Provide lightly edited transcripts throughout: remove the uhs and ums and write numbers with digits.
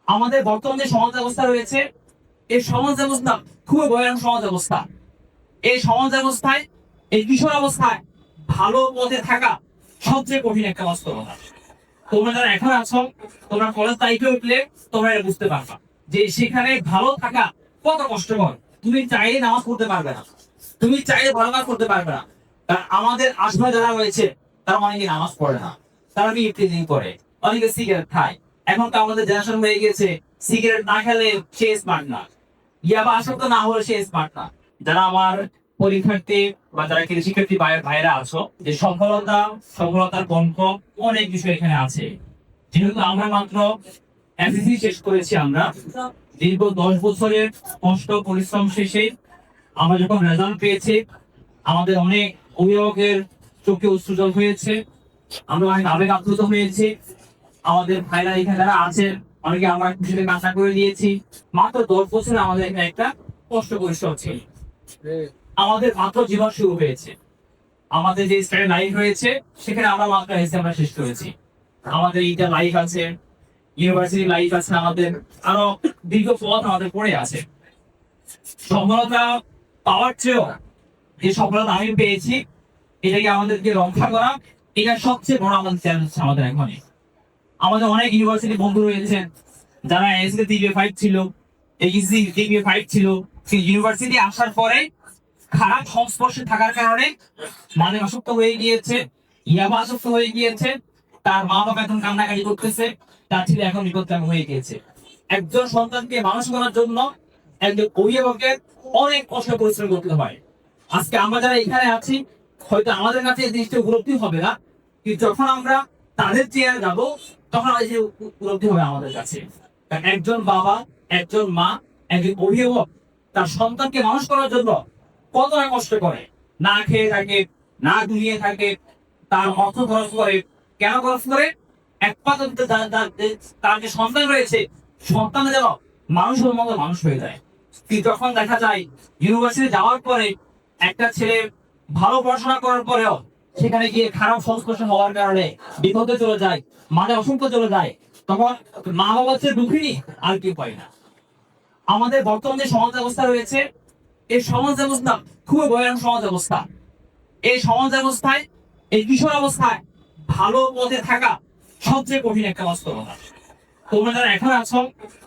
আমাদের বর্তমান যে সমাজ ব্যবস্থা রয়েছে, এই সমাজ ব্যবস্থা খুবই ভয়ানক সমাজ ব্যবস্থা। এই সমাজ ব্যবস্থায়, এই কিশোর অবস্থায় ভালো পথে থাকা সবচেয়ে কঠিন একটা বাস্তবতা। তোমরা যারা এখন আছো, তোমরা কলেজ লাইফে উঠলে তোমরা এটা বুঝতে পারবা যে সেখানে ভালো থাকা কত কষ্টকর। তুমি চাইলে নামাজ পড়তে পারবে না, তুমি চাইলে ভালো কাজ করতে পারবে না। কারণ আমাদের আশপাশে যারা রয়েছে তারা অনেকে নামাজ পড়ে না, তারা ইফতিজিং করে, অনেকে সিগারেট খায়। এখন তো আমাদের জেনারেশন হয়ে গেছে সিগারেট না খেলে সে স্মার্ট না, ইয়াবা আসক্ত না হলে সে স্মার্ট না। যারা আমার পরীক্ষার্থী বা যারা শিক্ষার্থী ভাইয়েরা আছো, যে সফলতার গল্প অনেক বিষয় এখানে আছে। যেহেতু আমরা মাত্র এসএসসি শেষ করেছি, আমরা দীর্ঘ 10 বছরের কষ্ট পরিশ্রম শেষে আমরা যখন রেজাল্ট পেয়েছি, আমাদের অনেক অভিভাবকের চোখে অশ্রুজল হয়েছে, আমরা অনেক আবেগ আপ্লুত হয়েছি। আমাদের ভাইরা এখানে যারা আছে, অনেকে আমরা খুশিতে কান্না করে দিয়েছি। মাত্র 10 বছরে আমাদের এখানে একটা কষ্ট পরিশ্রম ছিল। আমাদের মাত্র জীবন শুরু হয়েছে, আমাদের যে স্টাডি লাইফ হয়েছে সেখানে আমরা মাত্র এসে আমরা শেষ করেছি। আমাদের ইন্টার লাইফ আছে, ইউনিভার্সিটি লাইফ আছে, আমাদের আরো দীর্ঘ পথ আমাদের পড়ে আছে। সফলতা পাওয়ার চেয়েও যে সফলতা আমি পেয়েছি, এটাকে আমাদেরকে রক্ষা করা, এটা সবচেয়ে বড় আমাদের চ্যালেঞ্জ আমাদের এখনই। আমাদের অনেক ইউনিভার্সিটি বন্ধু রয়েছে যারা এসএসসি জিপিএ 5 ছিল, এইচএসসি জিপিএ 5 ছিল, সেই ইউনিভার্সিটি আসার পরে খারাপ সংস্পর্শে থাকার কারণে মানে অসুস্থ হয়ে গিয়েছে, ইয়াবা আসক্ত হয়ে গিয়েছে। তার মা বাবা এখন কান্নাকাটি করতেছে, তার ছেলে এখন বিপদগামী হয়ে গিয়েছে। একজন সন্তানকে মানুষ করার জন্য একজন অভিভাবকের অনেক কষ্ট পরিশ্রম করতে হয়। আজকে আমরা যারা এখানে আছি, হয়তো আমাদের কাছে এই জিনিসটা উপলব্ধি হবে না, কিন্তু যখন আমরা তাদের চেয়ারে যাব, তখন এই যে উপলব্ধি হবে আমাদের কাছে। কারণ একজন বাবা, একজন মা, একজন অভিভাবক তার সন্তানকে মানুষ করার জন্য কতটা কষ্ট করে, না খেয়ে থাকে, না ঘুমিয়ে থাকে, তার অর্থ খরচ করে। কেন খরচ করে? একমাত্র তার যে সন্তান রয়েছে, সন্তান যেন মানুষের মতো মানুষ হয়ে যায়। কিন্তু যখন দেখা যায় ইউনিভার্সিটি যাওয়ার পরে একটা ছেলে ভালো পড়াশোনা করার পরেও সেখানে গিয়ে খারাপ সংস্পর্শ হওয়ার কারণে বিপদে চলে যায়, মানে অসংখ্য চলে যায়, তখন মা বাবার চেয়ে দুঃখিনী আর কি পায় না। আমাদের বর্তমান যে সমাজ ব্যবস্থা রয়েছে, এই সমাজ ব্যবস্থা খুবই ভয়ানক সমাজ ব্যবস্থা। এই সমাজ ব্যবস্থায়, এই কিশোর অবস্থায় ভালো পথে থাকা সবচেয়ে কঠিন একটা বাস্তবতা। তোমরা যারা এখন আছো,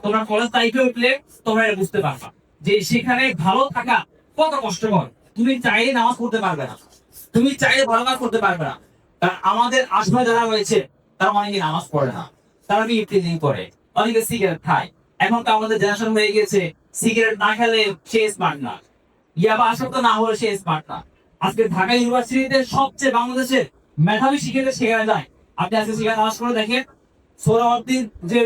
তোমরা কলেজ লাইফে উঠলে তোমরা এটা বুঝতে পারবা যে সেখানে ভালো থাকা কত কষ্টকর। তুমি চাইলে নামাজ পড়তে পারবে না, তুমি চাইলে ভালো কাজ করতে পারবে না। কারণ আমাদের আশপাশে যারা রয়েছে তারা অনেকে নামাজ পড়ে না, তারা ইফতিজিং করে, অনেকে সিগারেট খায়। এখন তো আমাদের জেনারেশন হয়ে গেছে সিগারেট না খেলে সে স্মার্ট না, ইয়াবা আসক্ত না হলে সে স্মার্ট না। আজকে ঢাকা ইউনিভার্সিটিতে সবচেয়ে বাংলাদেশের মেধাবী শিক্ষার্থী সেখানে যায়। আপনি আজকে সেখানে নামাজ পড়ে দেখেন, সোহরাওয়ার্দীর যে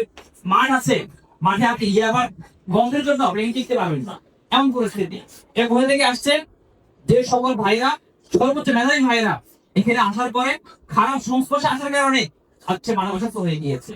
মাঠ আছে, মাঠে আপনি ইয়াবার গন্ধের জন্য আপনি টিকতে পারবেন না, এমন পরিস্থিতি। এর কোথা থেকে আসছে? যে সকল ভাইরা, সর্বোচ্চ মেধাবী ভাইরা এখানে আসার পরে খারাপ সংস্পর্শে আসার কারণে হচ্ছে মানব অসুস্থ হয়ে গিয়েছে।